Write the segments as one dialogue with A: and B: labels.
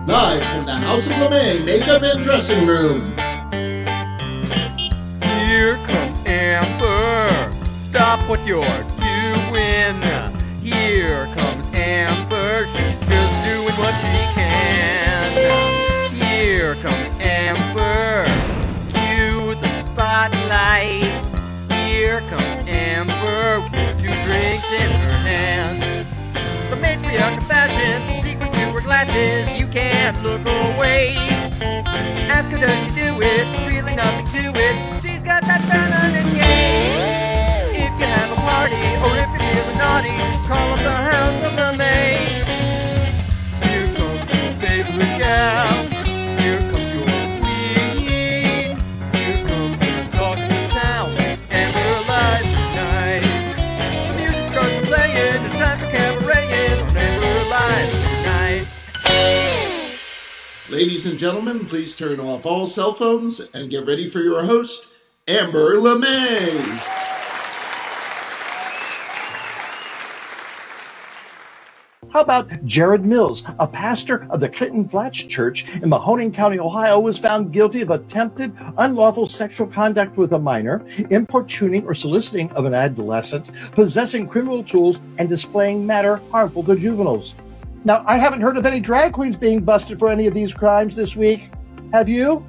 A: Live from the House of LeMay Makeup and Dressing Room.
B: Here comes Amber. Stop what you're doing. Here comes Amber. She's just doing what she can. Here comes Amber. Cue the spotlight. Here comes Amber with 2 drinks in her hand. The matriarch of fashion, secret sewer glasses, you can't look away. Ask her, does she do it? There's really nothing to it. She's got that feminine game. If you have a party, or if you're feeling naughty, call up the House of LeMay. Here comes your favorite gal. Here comes your queen. Here comes your talk of the town. And we're live tonight. The music starts playing. It's time for cabareting. And we're live tonight.
A: Ladies and gentlemen, please turn off all cell phones and get ready for your host, Amber LeMay.
C: How about Jared Mills, a pastor of the Clinton Flats Church in Mahoning County, Ohio, was found guilty of attempted unlawful sexual conduct with a minor, importuning or soliciting of an adolescent, possessing criminal tools, and displaying matter harmful to juveniles. Now, I haven't heard of any drag queens being busted for any of these crimes this week. Have you?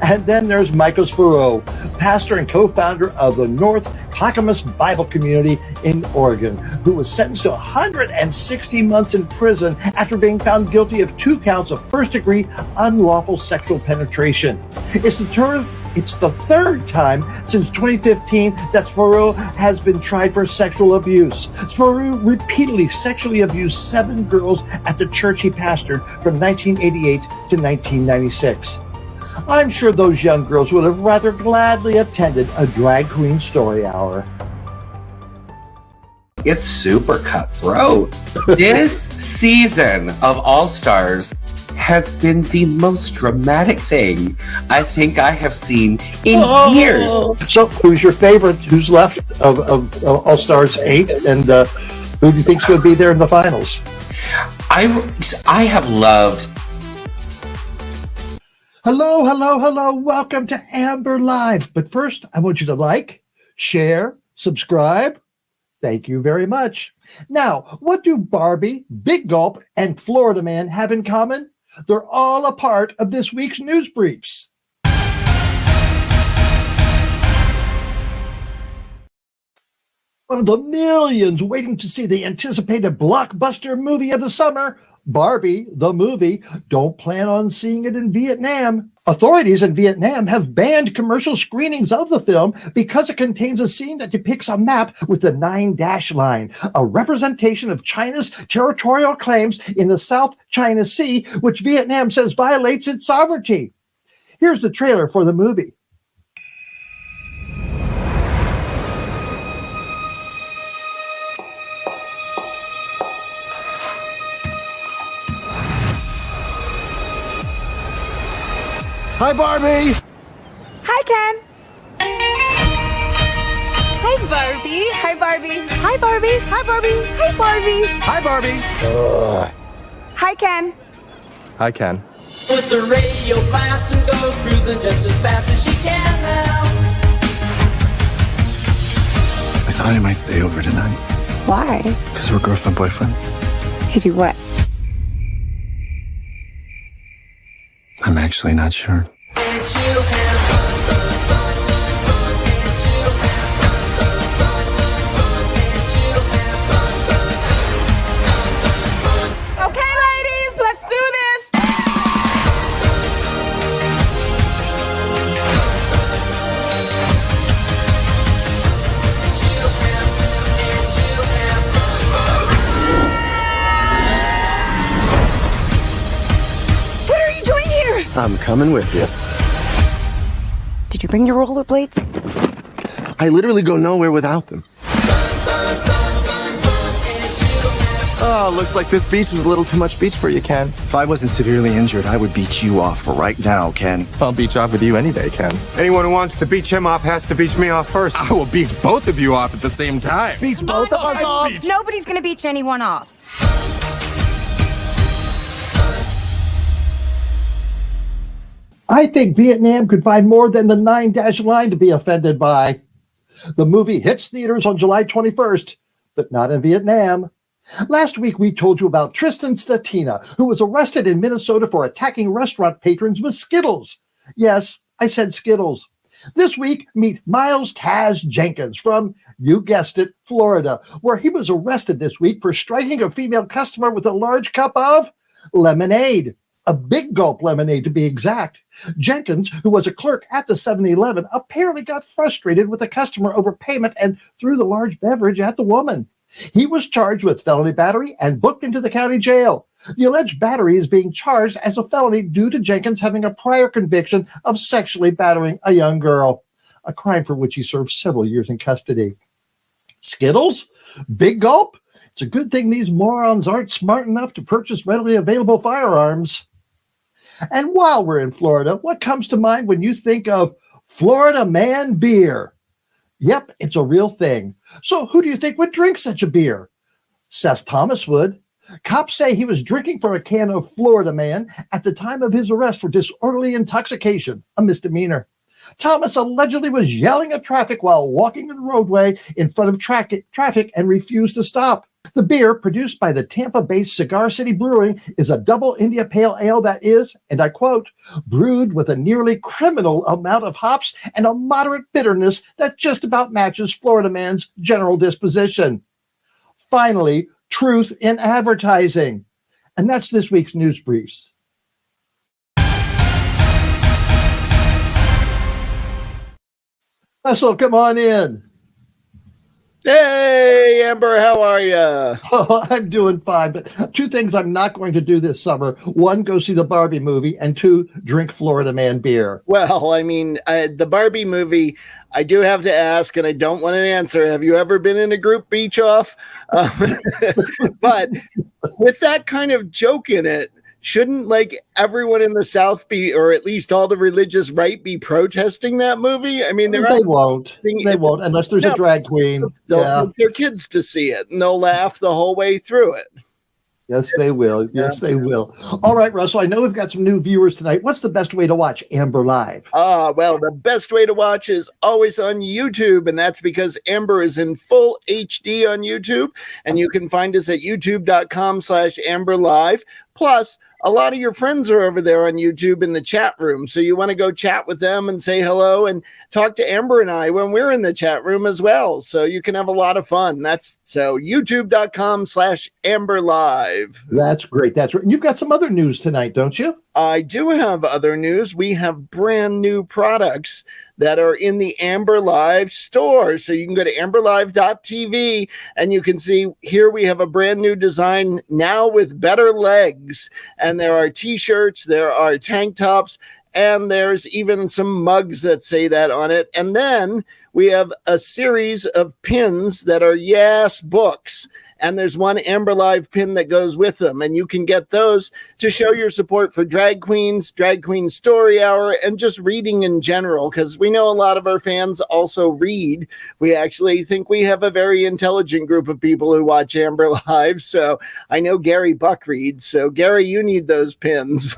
C: And then there's Michael Spiro, pastor and co-founder of the North Clackamas Bible Community in Oregon, who was sentenced to 160 months in prison after being found guilty of 2 counts of first-degree unlawful sexual penetration. It's the third time since 2015 that Spiro has been tried for sexual abuse. Spiro repeatedly sexually abused 7 girls at the church he pastored from 1988 to 1996. I'm sure those young girls would have rather gladly attended a drag queen story hour.
D: It's super cutthroat. This season of All-Stars has been the most dramatic thing I think I have seen in years.
C: So, who's your favorite? Who's left of All-Stars 8? And who do you think's going to be there in the finals?
D: I have loved...
C: Hello. Welcome to Amber Live. But first, I want you to like, share, subscribe. Thank you very much. Now, what do Barbie, Big Gulp, and Florida Man have in common? They're all a part of this week's news briefs. One of the millions waiting to see the anticipated blockbuster movie of the summer, Barbie, the movie, don't plan on seeing it in Vietnam. Authorities in Vietnam have banned commercial screenings of the film because it contains a scene that depicts a map with the 9-dash line, a representation of China's territorial claims in the South China Sea, which Vietnam says violates its sovereignty. Here's the trailer for the movie. Hi, Barbie.
E: Hi, Ken. Hi, Barbie. Hi, Barbie. Hi, Barbie. Hi, Barbie. Hi, Barbie.
B: Hi, Barbie.
E: Hi, Ken.
B: Hi, Ken.
F: With the radio blast and goes cruising just as fast as she can now.
G: I thought I might stay over tonight.
E: Why?
G: Because we're girlfriend-boyfriend.
E: To do what?
G: I'm actually not sure.
E: Okay, ladies, let's do this. What are you doing here?
G: I'm coming with you.
E: Did you bring your rollerblades?
G: I literally go nowhere without them. Oh, looks like this beach was a little too much beach for you, Ken. If I wasn't severely injured, I would beach you off right now, Ken.
B: I'll beach off with you any day, Ken.
H: Anyone who wants to beach him off has to beach me off first.
B: I will beach both of you off at the same time.
C: Beach both of us off?
E: Nobody's gonna beach anyone off.
C: I think Vietnam could find more than the 9-dash line to be offended by. The movie hits theaters on July 21st, but not in Vietnam. Last week, we told you about Tristan Statina, who was arrested in Minnesota for attacking restaurant patrons with Skittles. Yes, I said Skittles. This week, meet Miles Taz Jenkins from, you guessed it, Florida, where he was arrested this week for striking a female customer with a large cup of lemonade. A big gulp lemonade, to be exact. Jenkins, who was a clerk at the 7-Eleven, apparently got frustrated with a customer over payment and threw the large beverage at the woman. He was charged with felony battery and booked into the county jail. The alleged battery is being charged as a felony due to Jenkins having a prior conviction of sexually battering a young girl, a crime for which he served several years in custody. Skittles? Big gulp? It's a good thing these morons aren't smart enough to purchase readily available firearms. And while we're in Florida, what comes to mind when you think of Florida Man beer? Yep, it's a real thing. So who do you think would drink such a beer? Seth Thomas would. Cops say he was drinking from a can of Florida Man at the time of his arrest for disorderly intoxication, a misdemeanor. Thomas allegedly was yelling at traffic while walking the roadway in front of traffic and refused to stop. The beer, produced by the Tampa-based Cigar City Brewing, is a double India Pale Ale that is, and I quote, brewed with a nearly criminal amount of hops and a moderate bitterness that just about matches Florida Man's general disposition. Finally, truth in advertising. And that's this week's news briefs. Russell, come on in.
A: Hey, Amber, how are you?
C: Oh, I'm doing fine, but two things I'm not going to do this summer. One, go see the Barbie movie, and two, drink Florida Man beer.
A: Well, I mean, the Barbie movie, I do have to ask, and I don't want to answer, have you ever been in a group beach off? But with that kind of joke in it, shouldn't like everyone in the South be, or at least all the religious right, be protesting that movie? I mean,
C: They won't unless there's a drag queen.
A: They'll take their kids to see it, and they'll laugh the whole way through it.
C: Yes, they will. Yes, they will. All right, Russell, I know we've got some new viewers tonight. What's the best way to watch Amber Live?
A: Well, the best way to watch is always on YouTube, and that's because Amber is in full HD on YouTube, and you can find us at youtube.com/AmberLive. Plus, a lot of your friends are over there on YouTube in the chat room, so you want to go chat with them and say hello and talk to Amber and I when we're in the chat room as well, so you can have a lot of fun. That's so youtube.com/AmberLive.
C: That's great. That's right. And you've got some other news tonight, don't you?
A: I do have other news. We have brand new products that are in the Amber Live store. So you can go to amberlive.tv and you can see here we have a brand new design now with better legs. And there are t-shirts, there are tank tops, and there's even some mugs that say that on it. And then we have a series of pins that are Yes books. And there's one Amber Live pin that goes with them. And you can get those to show your support for Drag Queens, Drag Queen Story Hour, and just reading in general, because we know a lot of our fans also read. We actually think we have a very intelligent group of people who watch Amber Live. So I know Gary Buck reads. So, Gary, you need those pins.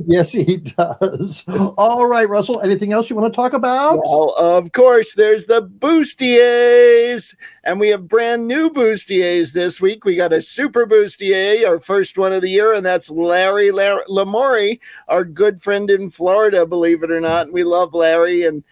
C: Yes, he does. All right, Russell, anything else you want to talk about?
A: Well, of course, there's the bustiers. And we have brand new bustiers this week. We got a super bustier, our first one of the year, and that's Larry Lamori, our good friend in Florida, believe it or not. And we love Larry, and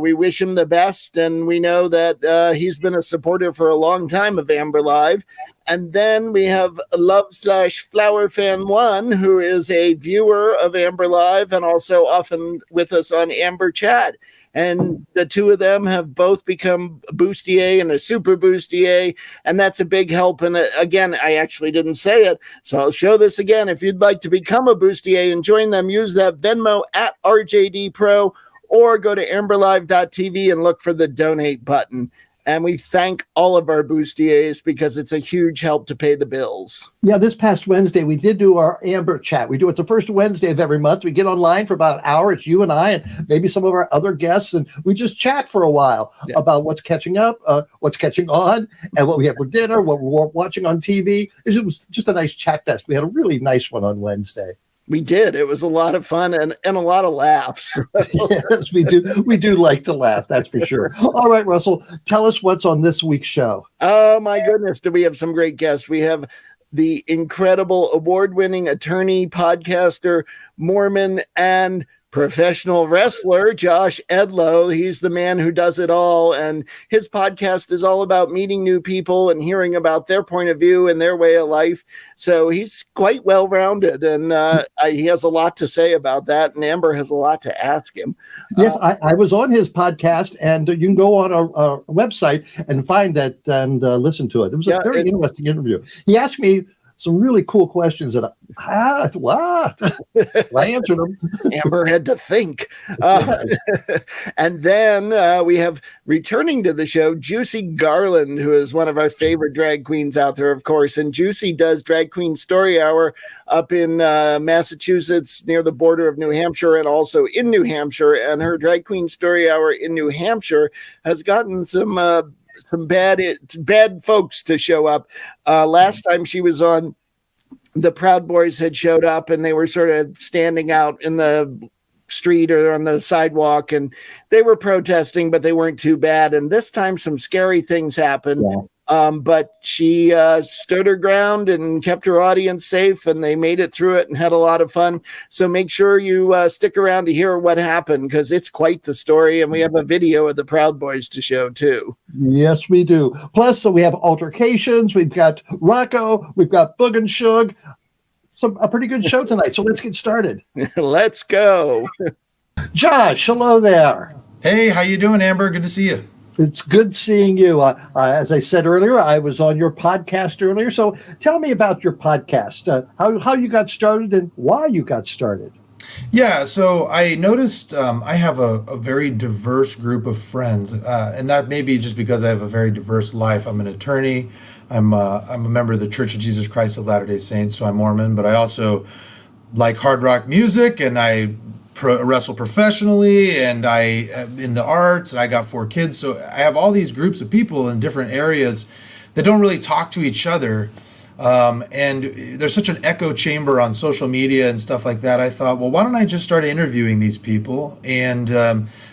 A: we wish him the best, and we know that he's been a supporter for a long time of Amber Live. And then we have Love/Flower Fan 1, who is a viewer of Amber Live and also often with us on Amber Chat. And the two of them have both become a bustier and a super bustier, and that's a big help. And again, I actually didn't say it, so I'll show this again. If you'd like to become a bustier and join them, use that Venmo at RJD Pro, or go to amberlive.tv and look for the donate button. And we thank all of our bustiers because it's a huge help to pay the bills.
C: Yeah, this past Wednesday, we did do our Amber Chat. It's the first Wednesday of every month. We get online for about an hour. It's you and I and maybe some of our other guests, and we just chat for a while about what's catching up, what's catching on, and what we have for dinner, what we're watching on TV. It was just a nice chat fest. We had a really nice one on Wednesday.
A: We did. It was a lot of fun and a lot of laughs.
C: Yes, we do. We do like to laugh. That's for sure. All right, Russell, tell us what's on this week's show.
A: Oh my goodness. Do we have some great guests? We have the incredible award-winning attorney, podcaster, Mormon, and professional wrestler, Josh Edlow. He's the man who does it all. And his podcast is all about meeting new people and hearing about their point of view and their way of life. So he's quite well-rounded, and he has a lot to say about that. And Amber has a lot to ask him.
C: Yes, I was on his podcast, and you can go on our website and find that and listen to it. It was a very interesting interview. He asked me some really cool questions that I answered them.
A: Amber had to think. And then we have returning to the show, Juicy Garland, who is one of our favorite drag queens out there, of course. And Juicy does Drag Queen Story Hour up in Massachusetts near the border of New Hampshire and also in New Hampshire. And her Drag Queen Story Hour in New Hampshire has gotten some bad folks to show up. Last time she was on, the Proud Boys had showed up, and they were sort of standing out in the street or on the sidewalk, and they were protesting, but they weren't too bad. And this time some scary things happened. Yeah. But she stood her ground and kept her audience safe, and they made it through it and had a lot of fun. So make sure you stick around to hear what happened, because it's quite the story. And we have a video of the Proud Boys to show too.
C: Yes, we do. Plus, so we have Altar-Cations. We've got Rocco. We've got Boog and Shug. A pretty good show tonight. So let's get started.
A: Let's go.
C: Josh, hello there.
I: Hey, how you doing, Amber? Good to see you.
C: It's good seeing you. As I said earlier, I was on your podcast earlier. So tell me about your podcast, how you got started and why you got started.
I: Yeah, so I noticed I have a very diverse group of friends, and that may be just because I have a very diverse life. I'm an attorney. I'm a member of the Church of Jesus Christ of Latter-day Saints, so I'm Mormon, but I also like hard rock music, and I wrestle professionally, and I in the arts, and I got 4 kids. So I have all these groups of people in different areas that don't really talk to each other. And there's such an echo chamber on social media and stuff like that. I thought, well, why don't I just start interviewing these people and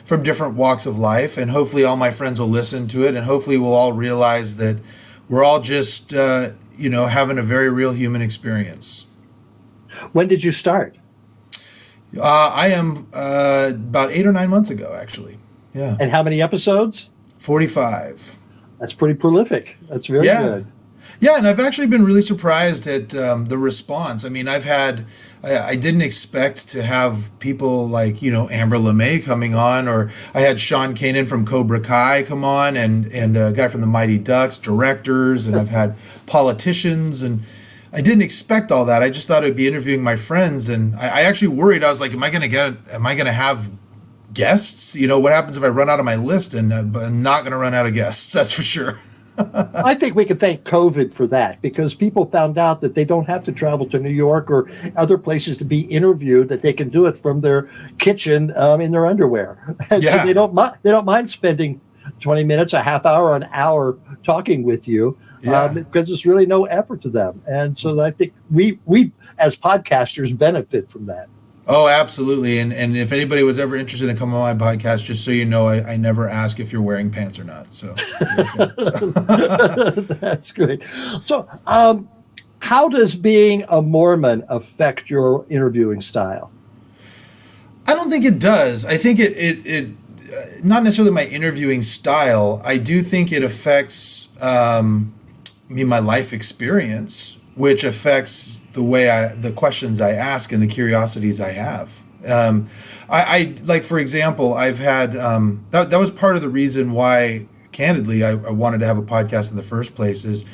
I: from different walks of life, and hopefully all my friends will listen to it, and hopefully we'll all realize that we're all just, having a very real human experience.
C: When did you start?
I: I am about 8 or 9 months ago, actually. Yeah.
C: And how many episodes?
I: 45.
C: That's pretty prolific. That's very good.
I: Yeah, and I've actually been really surprised at the response. I mean, I didn't expect to have people like, Amber LeMay coming on, or I had Sean Kanan from Cobra Kai come on, and a guy from the Mighty Ducks, directors, and I've had politicians, and I didn't expect all that. I just thought I'd be interviewing my friends, and I actually worried. I was like, am I going to have guests? What happens if I run out of my list? And I'm not going to run out of guests, that's for sure.
C: I think we can thank COVID for that, because people found out that they don't have to travel to New York or other places to be interviewed, that they can do it from their kitchen in their underwear. And so they don't mind spending 20 minutes, a half hour, an hour talking with you, because there's really no effort to them. And so I think we as podcasters benefit from that.
I: Oh, absolutely. And if anybody was ever interested in coming on my podcast, just so you know, I never ask if you're wearing pants or not. So
C: that's great. So how does being a Mormon affect your interviewing style?
I: I don't think it does. I think it not necessarily my interviewing style. I do think it affects my life experience, which affects the questions I ask and the curiosities I have. I like, for example, I've had that was part of the reason why, candidly, I wanted to have a podcast in the first place. Is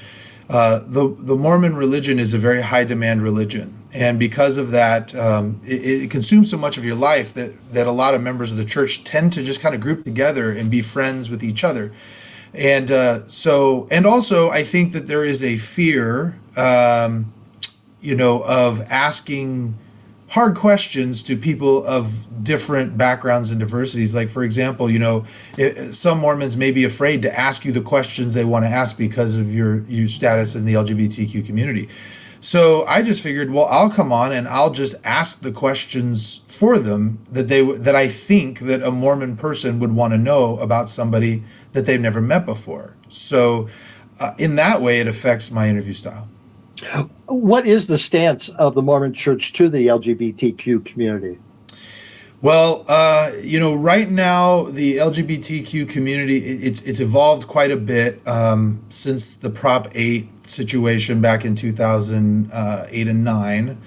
I: the Mormon religion is a very high demand religion, and because of that, it consumes so much of your life that a lot of members of the church tend to just kind of group together and be friends with each other. And also I think that there is a fear of asking hard questions to people of different backgrounds and diversities. Like, for example, some Mormons may be afraid to ask you the questions they want to ask because of your status in the LGBTQ community. So I just figured, well, I'll come on and I'll just ask the questions for them that I think that a Mormon person would want to know about somebody that they've never met before. So in that way, it affects my interview style.
C: What is the stance of the Mormon Church to the LGBTQ community?
I: Well, right now the LGBTQ community, it's evolved quite a bit since the Prop 8 situation back in 2008 and 9.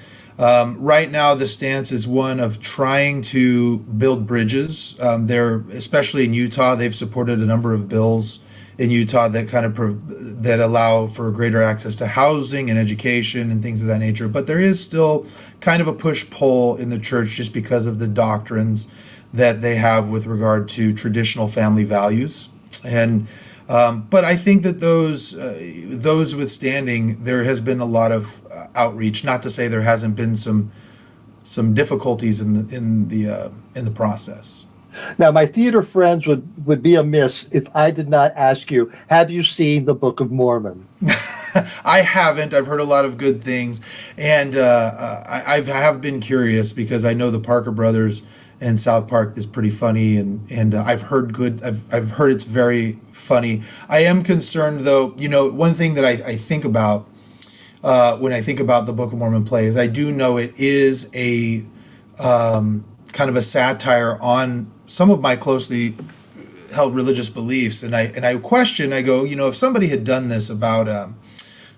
I: Right now, the stance is one of trying to build bridges. Especially in Utah, they've supported a number of bills in Utah that that allow for greater access to housing and education and things of that nature. But there is still kind of a push-pull in the church just because of the doctrines that they have with regard to traditional family values. And but I think that those withstanding, there has been a lot of outreach. Not to say there hasn't been some difficulties in the process.
C: Now, my theater friends would be amiss if I did not ask you, have you seen the Book of Mormon?
I: I haven't. I've heard a lot of good things, and I have been curious because I know the Parker brothers and South Park is pretty funny, and I've heard I've heard it's very funny. I am concerned, though. One thing that I think about when I think about the Book of Mormon play is I do know it is a kind of a satire on some of my closely held religious beliefs, and I question. I go, if somebody had done this about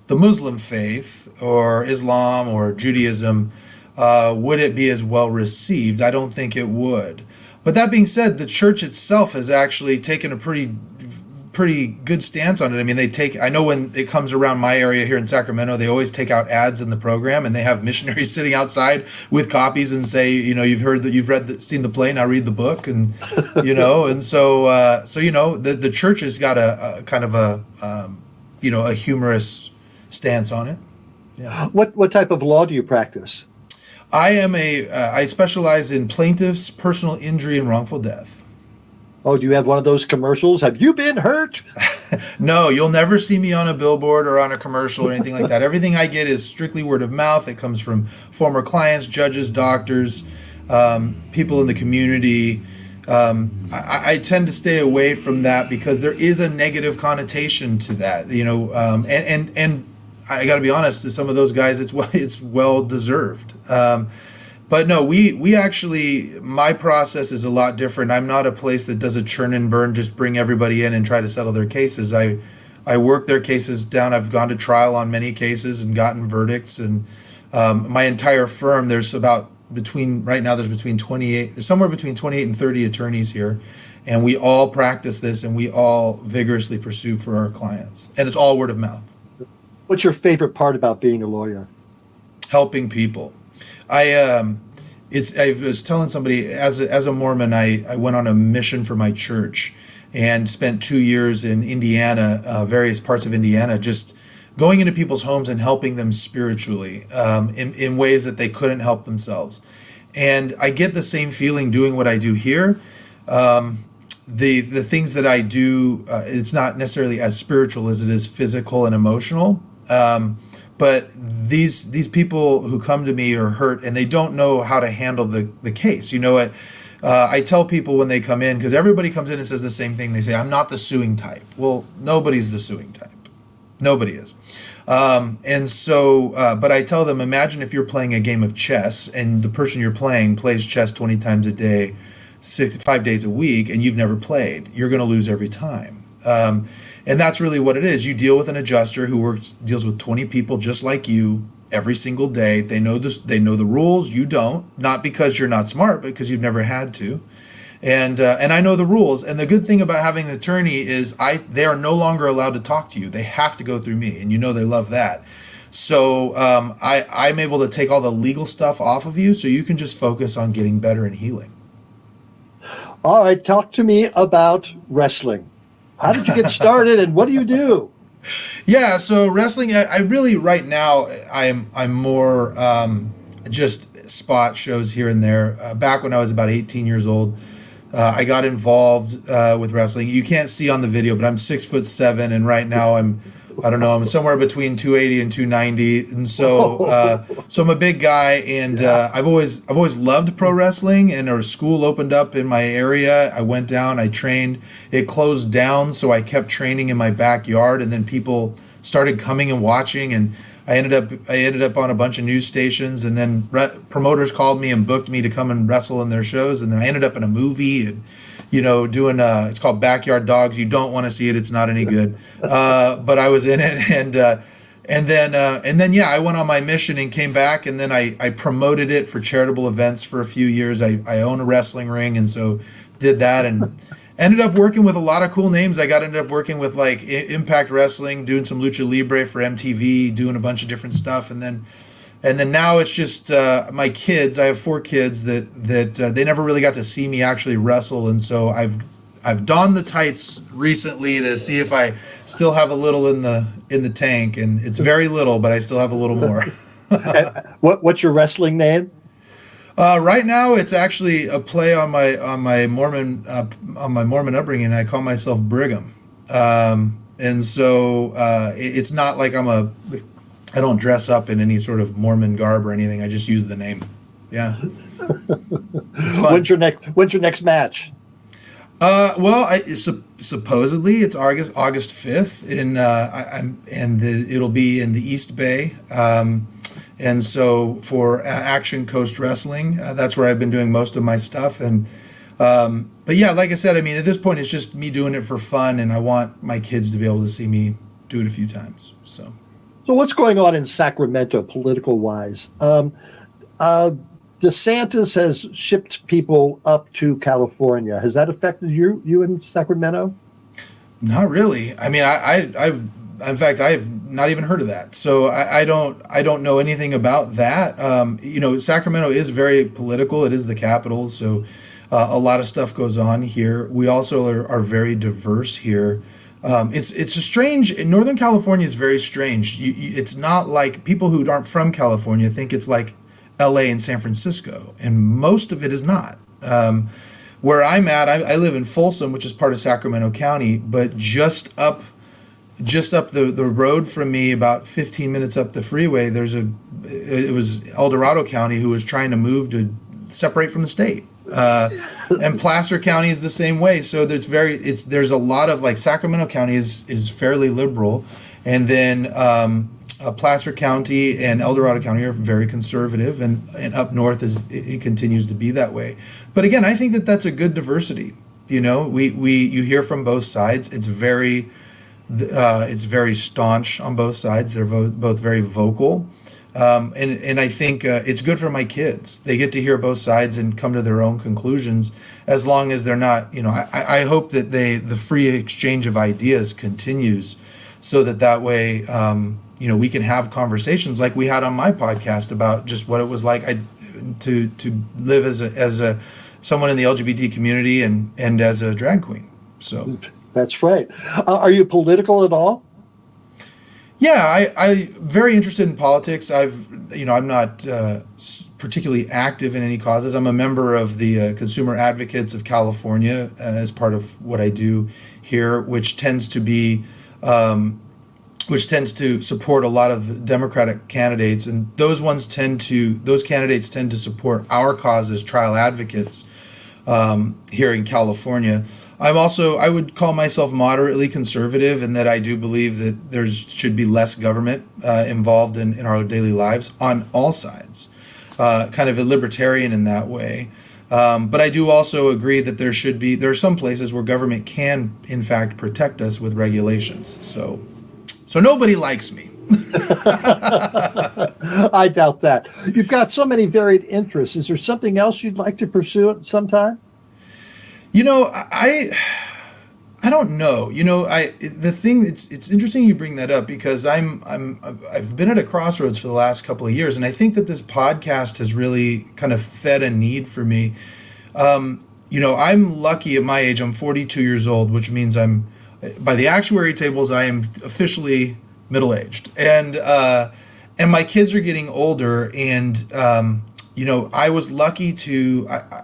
I: the Muslim faith or Islam or Judaism, would it be as well received? I don't think it would. But that being said, the church itself has actually taken a pretty good stance on it. I mean, I know when it comes around my area here in Sacramento, they always take out ads in the program, and they have missionaries sitting outside with copies and say, you've heard that, seen the play, now read the book, and and so the church has got a kind of a humorous stance on it. Yeah.
C: What type of law do you practice?
I: I specialize in plaintiffs, personal injury, and wrongful death.
C: Oh, do you have one of those commercials? Have you been hurt?
I: No, you'll never see me on a billboard or on a commercial or anything like that. Everything I get is strictly word of mouth. It comes from former clients, judges, doctors, people in the community. I tend to stay away from that because there is a negative connotation to that, and I got to be honest, to some of those guys, it's well deserved. But no, we actually, my process is a lot different. I'm not a place that does a churn and burn, just bring everybody in and try to settle their cases. I work their cases down. I've gone to trial on many cases and gotten verdicts. And my entire firm, there's somewhere between 28 and 30 attorneys here. And we all practice this, and we all vigorously pursue for our clients. And it's all word of mouth.
C: What's your favorite part about being a lawyer?
I: Helping people. I was telling somebody, as a Mormon, I went on a mission for my church and spent 2 years in Indiana, various parts of Indiana, just going into people's homes and helping them spiritually in ways that they couldn't help themselves. And I get the same feeling doing what I do here. The things that I do, it's not necessarily as spiritual as it is physical and emotional. But these people who come to me are hurt, and they don't know how to handle the case. I tell people when they come in, because everybody comes in and says the same thing. They say, I'm not the suing type. Well, nobody's the suing type. Nobody is. But I tell them, imagine if you're playing a game of chess, and the person you're playing plays chess 20 times a day, 5 days a week, and you've never played. You're going to lose every time. And that's really what it is. You deal with an adjuster who deals with 20 people just like you every single day. They know this. They know the rules. You don't. Not because you're not smart, but because you've never had to. And I know the rules. And the good thing about having an attorney is they are no longer allowed to talk to you. They have to go through me, and they love that. So I'm able to take all the legal stuff off of you, so you can just focus on getting better and healing.
C: All right, talk to me about wrestling. How did you get started, and what do you do?
I: Yeah, so wrestling, I really, right now, I'm more just spot shows here and there. Back when I was about 18 years old, I got involved with wrestling. You can't see on the video, but I'm 6'7", and right now I'm I don't know. I'm somewhere between 280 and 290, and so so I'm a big guy, and I've always loved pro wrestling. And a school opened up in my area. I went down, I trained. It closed down, so I kept training in my backyard, and then people started coming and watching, and I ended up on a bunch of news stations, and then promoters called me and booked me to come and wrestle in their shows, and then I ended up in a movie and. Doing it's called Backyard Dogs. You don't want to see it; it's not any good. But I was in it, and then I went on my mission and came back, and then I promoted it for charitable events for a few years. I own a wrestling ring, and so did that, and ended up working with a lot of cool names. Ended up working with like Impact Wrestling, doing some lucha libre for MTV, doing a bunch of different stuff, and then now it's just my kids. I have 4 kids that they never really got to see me actually wrestle, and so I've donned the tights recently to see if I still have a little in the tank, and it's very little, but I still have a little more.
C: What's your wrestling name?
I: Right now, it's actually a play on my Mormon upbringing. I call myself Brigham, and so it's not like I don't dress up in any sort of Mormon garb or anything. I just use the name. Yeah. It's fun.
C: When's your next match?
I: Supposedly it's August 5th it'll be in the East Bay. And so for Action Coast Wrestling, that's where I've been doing most of my stuff. And but yeah, like I said, I mean, at this point it's just me doing it for fun, and I want my kids to be able to see me do it a few times. So
C: what's going on in Sacramento political-wise? DeSantis has shipped people up to California. Has that affected you in Sacramento?
I: Not really. I mean, in fact, I've not even heard of that. So I don't know anything about that. Sacramento is very political. It is the capital, so a lot of stuff goes on here. We also are very diverse here. It's a strange. Northern California is very strange. It's not like people who aren't from California think it's like L.A. and San Francisco, and most of it is not. Where I'm at, I live in Folsom, which is part of Sacramento County, but just up the road from me, about 15 minutes up the freeway, it was El Dorado County who was trying to move to separate from the state. And Placer County is the same way. So there's a lot of, like, Sacramento County is fairly liberal, and then Placer County and El Dorado County are very conservative, and up north it continues to be that way. But again, I think that's a good diversity. You hear from both sides. It's very staunch on both sides. They're both very vocal. And I think it's good for my kids. They get to hear both sides and come to their own conclusions, as long as they're not, I hope that the free exchange of ideas continues, so that way, we can have conversations like we had on my podcast about just what it was like to live as someone in the LGBT community and as a drag queen. So
C: that's right. Are you political at all?
I: Yeah, I'm very interested in politics. I'm not particularly active in any causes. I'm a member of the Consumer Advocates of California as part of what I do here, which tends to support a lot of Democratic candidates, and those candidates tend to support our cause as trial advocates here in California. I would call myself moderately conservative, in that I do believe that there should be less government involved in our daily lives on all sides, kind of a libertarian in that way. But I do also agree that there are some places where government can, in fact, protect us with regulations. So nobody likes me.
C: I doubt that. You've got so many varied interests. Is there something else you'd like to pursue at some time?
I: I don't know. It's interesting you bring that up, because I've been at a crossroads for the last couple of years, and I think that this podcast has really kind of fed a need for me. I'm lucky at my age. I'm 42 years old, which means by the actuary tables, I am officially middle-aged, and my kids are getting older, and I was lucky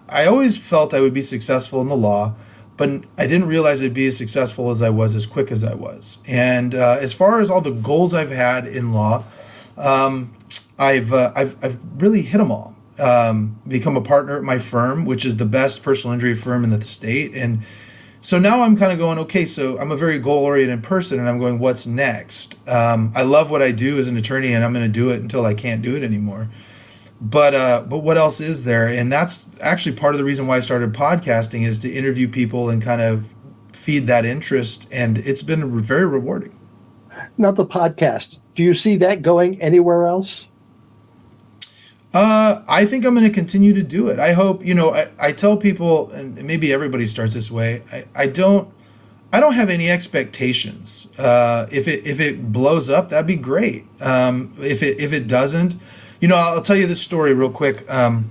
I: I always felt I would be successful in the law, but I didn't realize I'd be as successful as I was, as quick as I was. And as far as all the goals I've had in law, I've really hit them all. Become a partner at my firm, which is the best personal injury firm in the state. And so now I'm kind of going, okay, so I'm a very goal-oriented person, and I'm going, what's next? I love what I do as an attorney, and I'm going to do it until I can't do it anymore. But what else is there? And that's actually part of the reason why I started podcasting, is to interview people and kind of feed that interest. And it's been very rewarding.
C: Now, the podcast, do you see that going anywhere else?
I: I think I'm going to continue to do it. I hope, I tell people, and maybe everybody starts this way, I don't have any expectations. If it blows up, that'd be great. If it doesn't, I'll tell you this story real quick. I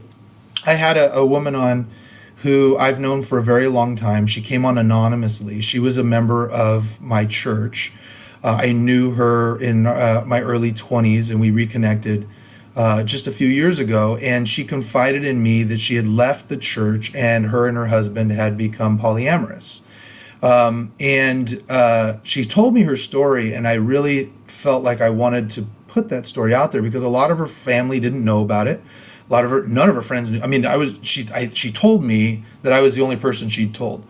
I: had a woman on who I've known for a very long time. She came on anonymously. She was a member of my church. I knew her in my early 20s, and we reconnected just a few years ago. And she confided in me that she had left the church, and her husband had become polyamorous. She told me her story, and I really felt like I wanted to put that story out there, because a lot of her family didn't know about it. None of her friends knew. I mean, she told me that I was the only person she'd told.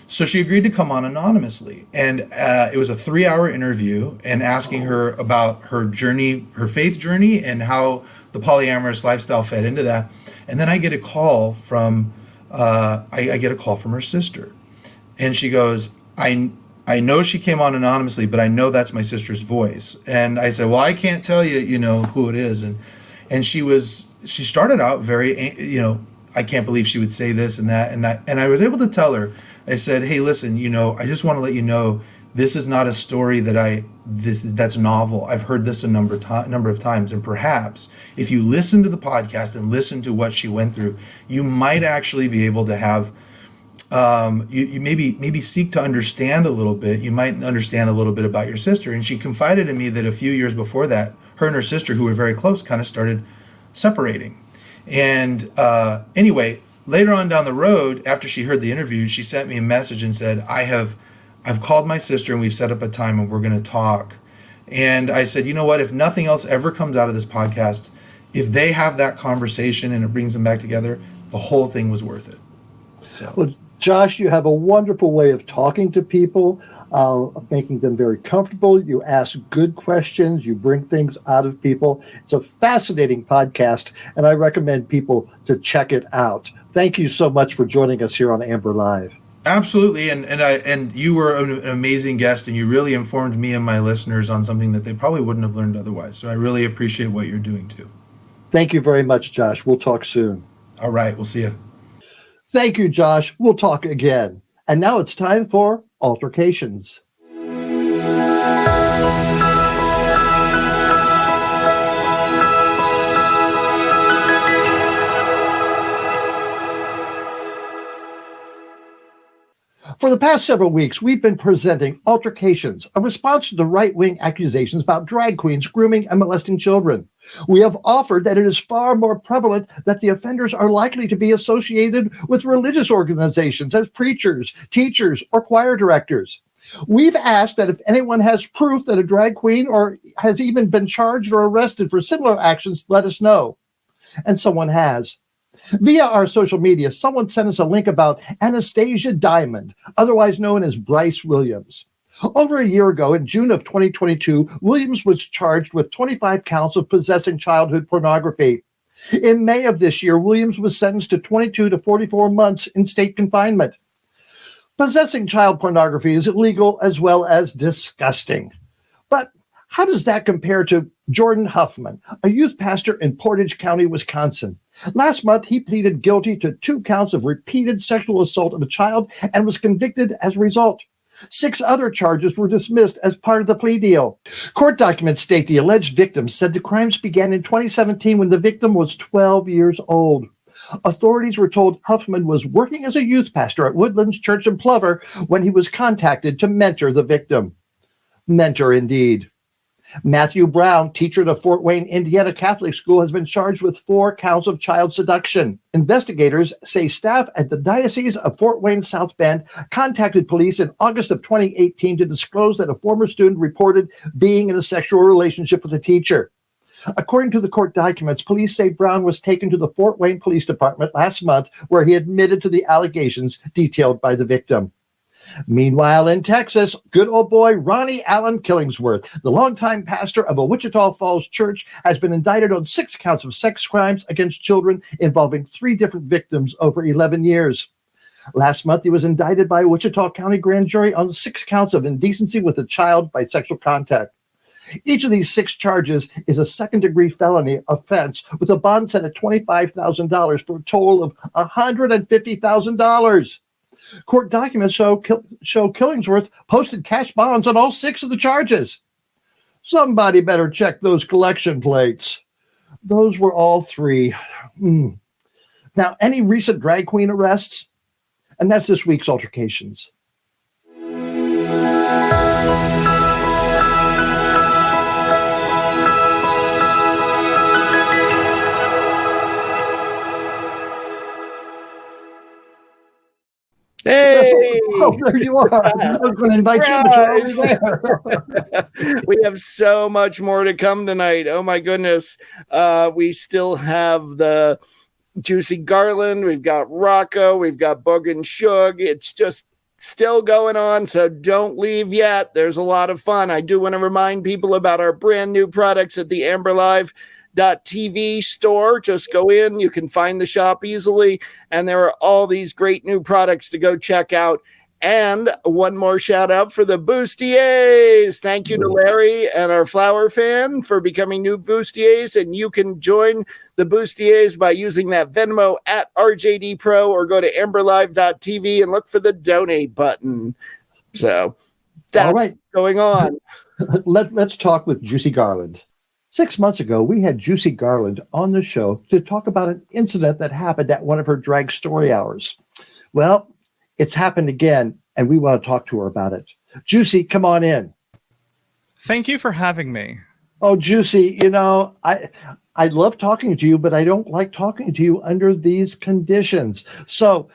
I: So she agreed to come on anonymously. And it was a 3-hour interview, and asking her about her journey, her faith journey, and how the polyamorous lifestyle fed into that. And then I get a call from her sister. And she goes, I know she came on anonymously, but I know that's my sister's voice. And I said, well, I can't tell you, who it is. And she started out very, I can't believe she would say this and that. And I was able to tell her, I said, hey, listen, I just want to let you know, this is not a story that's novel. I've heard this a number of times. And perhaps if you listen to the podcast and listen to what she went through, you might actually be able to have, you maybe seek to understand a little bit. You might understand a little bit about your sister. And she confided in me that a few years before that, her and her sister, who were very close, kind of started separating. And anyway, later on down the road, after she heard the interview, she sent me a message and said, I've called my sister, and we've set up a time, and we're going to talk. And I said, you know what, if nothing else ever comes out of this podcast, if they have that conversation and it brings them back together, the whole thing was worth it. So.
C: Well, Josh, you have a wonderful way of talking to people, making them very comfortable. You ask good questions. You bring things out of people. It's a fascinating podcast, and I recommend people to check it out. Thank you so much for joining us here on Amber Live.
I: Absolutely, and you were an amazing guest, and you really informed me and my listeners on something that they probably wouldn't have learned otherwise. So I really appreciate what you're doing too.
C: Thank you very much, Josh. We'll talk soon.
I: All right, we'll see you.
C: Thank you, Josh. We'll talk again. And now it's time for Altar-Cations. For the past several weeks, we've been presenting Altar-Cations, a response to the right-wing accusations about drag queens grooming and molesting children. We have offered that it is far more prevalent that the offenders are likely to be associated with religious organizations as preachers, teachers, or choir directors. We've asked that if anyone has proof that a drag queen or has even been charged or arrested for similar actions, let us know. And someone has. Via our social media, someone sent us a link about Anastasia Diamond, otherwise known as Bryce Williams. Over a year ago, in June of 2022, Williams was charged with 25 counts of possessing childhood pornography. In May of this year, Williams was sentenced to 22 to 44 months in state confinement. Possessing child pornography is illegal as well as disgusting. But how does that compare to Jordan Huffman, a youth pastor in Portage County, Wisconsin? Last month, he pleaded guilty to 2 counts of repeated sexual assault of a child and was convicted as a result. 6 other charges were dismissed as part of the plea deal. Court documents state the alleged victim said the crimes began in 2017 when the victim was 12 years old. Authorities were told Huffman was working as a youth pastor at Woodlands Church in Plover when he was contacted to mentor the victim. Mentor indeed. Matthew Brown, teacher at a Fort Wayne, Indiana Catholic school, has been charged with 4 counts of child seduction. Investigators say staff at the Diocese of Fort Wayne South Bend contacted police in August of 2018 to disclose that a former student reported being in a sexual relationship with a teacher. According to the court documents, police say Brown was taken to the Fort Wayne Police Department last month, where he admitted to the allegations detailed by the victim. Meanwhile, in Texas, good old boy Ronnie Allen Killingsworth, the longtime pastor of a Wichita Falls church, has been indicted on 6 counts of sex crimes against children involving 3 different victims over 11 years. Last month, he was indicted by a Wichita County grand jury on 6 counts of indecency with a child by sexual contact. Each of these 6 charges is a second-degree felony offense with a bond set at $25,000 for a total of $150,000. Court documents show Killingsworth posted cash bonds on all 6 of the charges. Somebody better check those collection plates. Those were all 3. Now, any recent drag queen arrests? And that's this week's Altar-Cations.
A: Hey!
C: Oh, there you are. I was going to invite you, but you're already there.
A: We have so much more to come tonight. Oh, my goodness. We still have the Juicy Garland. We've got Rocco. We've got Bug and Shug. It's just still going on, so don't leave yet. There's a lot of fun. I do want to remind people about our brand new products at the AmberLive.tv store. Just go in. You can find the shop easily, and there are all these great new products to go check out. And one more shout out for the Bustiers. Thank you to Larry and our Flower Fan for becoming new Bustiers. And you can join the Bustiers by using that Venmo at RJD Pro or go to AmberLive.tv and look for the donate button. So that's
C: all right.
A: Going on.
C: Let's talk with Juicy Garland. 6 months ago, we had Juicy Garland on the show to talk about an incident that happened at one of her drag story hours. Well, it's happened again, and we want to talk to her about it. Juicy, come on in.
J: Thank you for having me.
C: Oh, Juicy, you know, I love talking to you, but I don't like talking to you under these conditions. So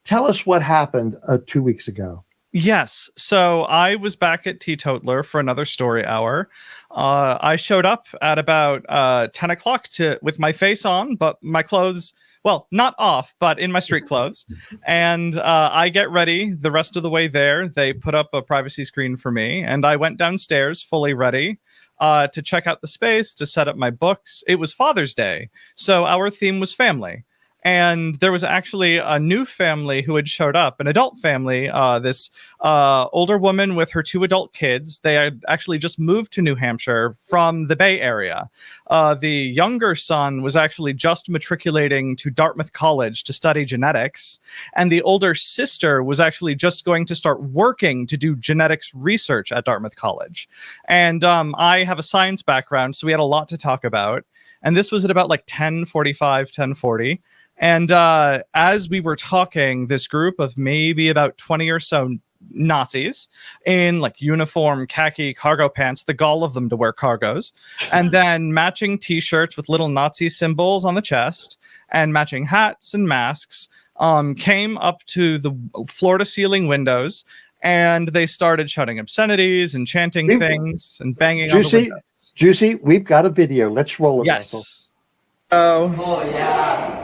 C: tell us what happened 2 weeks ago.
J: Yes. So I was back at Teetotaler for another story hour. I showed up at about 10 o'clock with my face on, but my clothes... well, not off, but in my street clothes. And I get ready the rest of the way there. They put up a privacy screen for me, and I went downstairs fully ready to check out the space, to set up my books. It was Father's Day, so our theme was family. And there was actually a new family who had showed up, an adult family, this older woman with her 2 adult kids. They had actually just moved to New Hampshire from the Bay Area. The younger son was actually just matriculating to Dartmouth College to study genetics. And the older sister was actually just going to start working to do genetics research at Dartmouth College. And I have a science background, so we had a lot to talk about. And this was at about like 10:45, 10:40. And as we were talking, this group of maybe about 20 or so Nazis in like uniform khaki cargo pants, the gall of them to wear cargos, and then matching t-shirts with little Nazi symbols on the chest and matching hats and masks, came up to the floor-to-ceiling windows, and they started shouting obscenities and chanting things and banging on the windows.
C: Juicy, we've got a video. Let's roll it.
J: Yes.
C: Russell.
F: Oh yeah.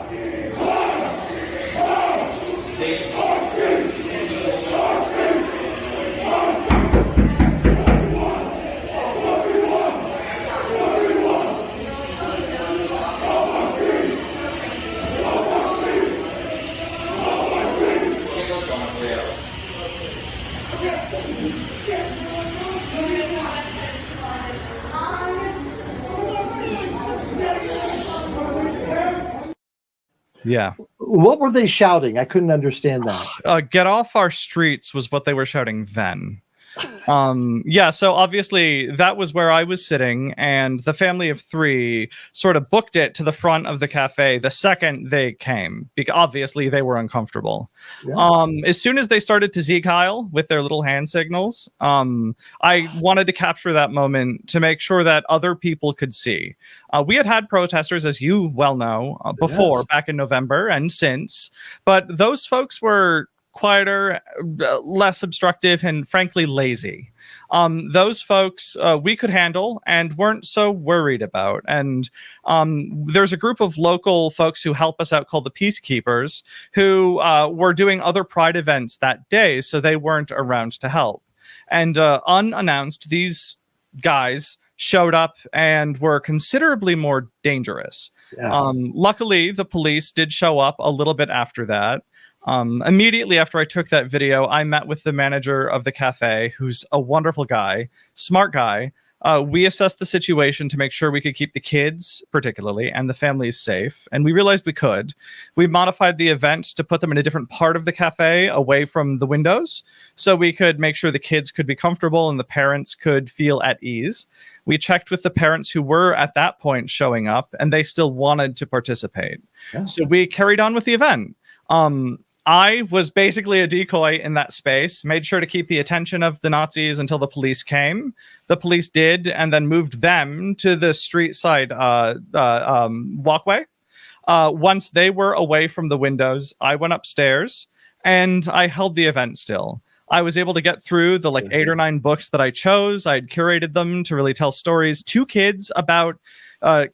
J: Yeah.
C: What were they shouting? I couldn't understand that.
J: Get off our streets was what they were shouting then. Yeah, so obviously that was where I was sitting, and the family of 3 sort of booked it to the front of the cafe the second they came, because obviously they were uncomfortable.
C: Yeah.
J: As soon as they started to Zeek-Heil with their little hand signals, I wanted to capture that moment to make sure that other people could see. We had protesters, as you well know, before, back in November and since, but those folks were quieter, less obstructive, and frankly lazy. Those folks we could handle and weren't so worried about. And there's a group of local folks who help us out called the Peacekeepers, who were doing other Pride events that day, so they weren't around to help. And unannounced, these guys showed up and were considerably more dangerous.
C: Yeah.
J: Luckily, the police did show up a little bit after that. Immediately after I took that video, I met with the manager of the cafe, who's a wonderful guy, smart guy. We assessed the situation to make sure we could keep the kids, particularly, and the families safe. And we realized we could. We modified the event to put them in a different part of the cafe, away from the windows, so we could make sure the kids could be comfortable and the parents could feel at ease. We checked with the parents who were at that point showing up, and they still wanted to participate. Yeah. So we carried on with the event. I was basically a decoy in that space, made sure to keep the attention of the Nazis until the police came. The police did, and then moved them to the street side walkway. Once they were away from the windows, I went upstairs and I held the event still. I was able to get through the 8 or 9 books that I chose. I had curated them to really tell stories to kids about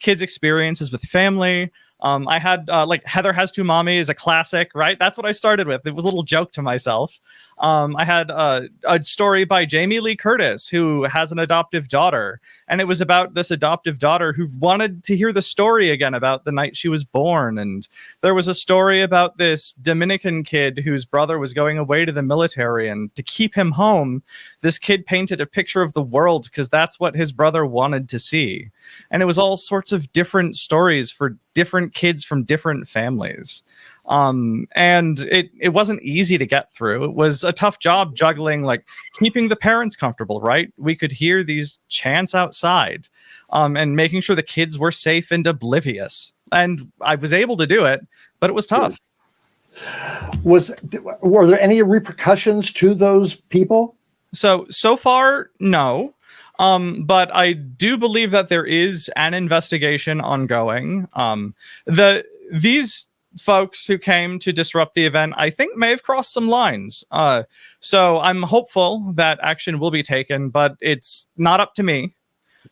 J: kids' experiences with family. I had Heather Has Two Mommy is a classic, right? That's what I started with. It was a little joke to myself. I had a story by Jamie Lee Curtis, who has an adoptive daughter. And it was about this adoptive daughter who wanted to hear the story again about the night she was born. And there was a story about this Dominican kid whose brother was going away to the military. And to keep him home, this kid painted a picture of the world because that's what his brother wanted to see. And it was all sorts of different stories for different kids from different families. And it wasn't easy to get through. It was a tough job juggling, keeping the parents comfortable, right? We could hear these chants outside, and making sure the kids were safe and oblivious. And I was able to do it, but it was tough.
C: Were there any repercussions to those people?
J: So far, no. But I do believe that there is an investigation ongoing. These folks who came to disrupt the event, I think, may have crossed some lines. So I'm hopeful that action will be taken, but it's not up to me.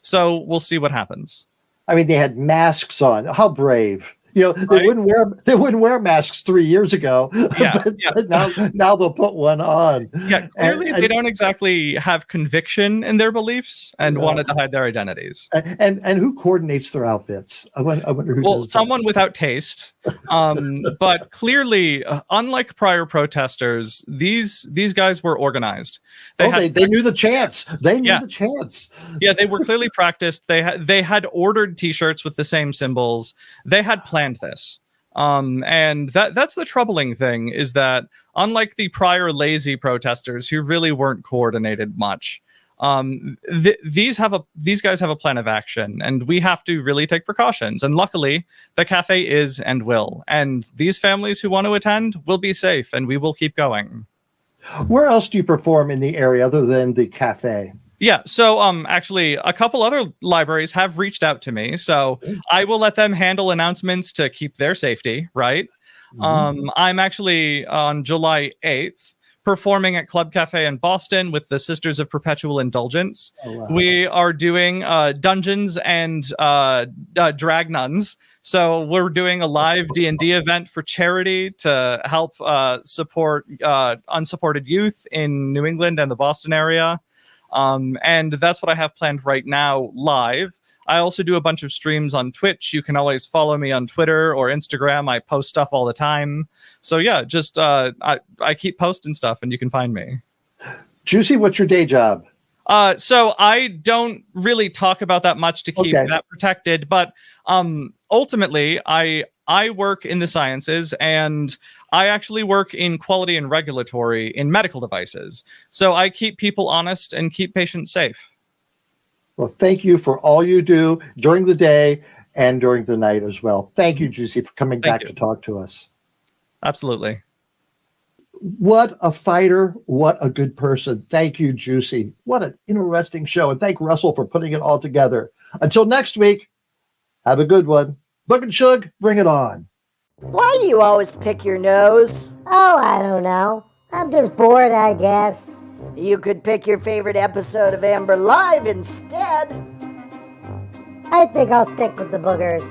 J: So we'll see what happens.
C: I mean, they had masks on. How brave. They
J: Right?
C: wouldn't wear masks 3 years ago.
J: Yeah,
C: but now they'll put one on.
J: Yeah, clearly they don't exactly have conviction in their beliefs and wanted to hide their identities.
C: And who coordinates their outfits? I wonder who.
J: Well, someone without taste. But clearly, unlike prior protesters, these guys were organized.
C: They knew the chants. They knew the chants.
J: Yeah, they were clearly practiced. They had ordered T-shirts with the same symbols. They had planned this. And that's the troubling thing, is that unlike the prior lazy protesters who really weren't coordinated much, these guys have a plan of action, and we have to really take precautions. And luckily, the cafe is and will. And these families who want to attend will be safe, and we will keep going.
C: Where else do you perform in the area other than the cafe?
J: Yeah, so actually, a couple other libraries have reached out to me, so I will let them handle announcements to keep their safety, right? I'm actually on July 8th performing at Club Cafe in Boston with the Sisters of Perpetual Indulgence. Oh, wow. We are doing Dungeons and Drag Nuns. So we're doing a live D&D event for charity to help support unsupported youth in New England and the Boston area. And that's what I have planned right now live. I also do a bunch of streams on Twitch. You can always follow me on Twitter or Instagram. I post stuff all the time. So yeah, just I keep posting stuff and you can find me.
C: Juicy, what's your day job?
J: So I don't really talk about that much to keep that protected, but ultimately, I work in the sciences, and I actually work in quality and regulatory in medical devices. So I keep people honest and keep patients safe.
C: Well, thank you for all you do during the day and during the night as well. Thank you, Juicy, for coming back to talk to us.
J: Absolutely.
C: What a fighter. What a good person. Thank you, Juicy. What an interesting show. And thank Russell for putting it all together. Until next week, have a good one. Book and Shug, bring it on.
K: Why do you always pick your nose?
L: Oh, I don't know. I'm just bored, I guess.
K: You could pick your favorite episode of Amber Live instead.
L: I think I'll stick with the boogers.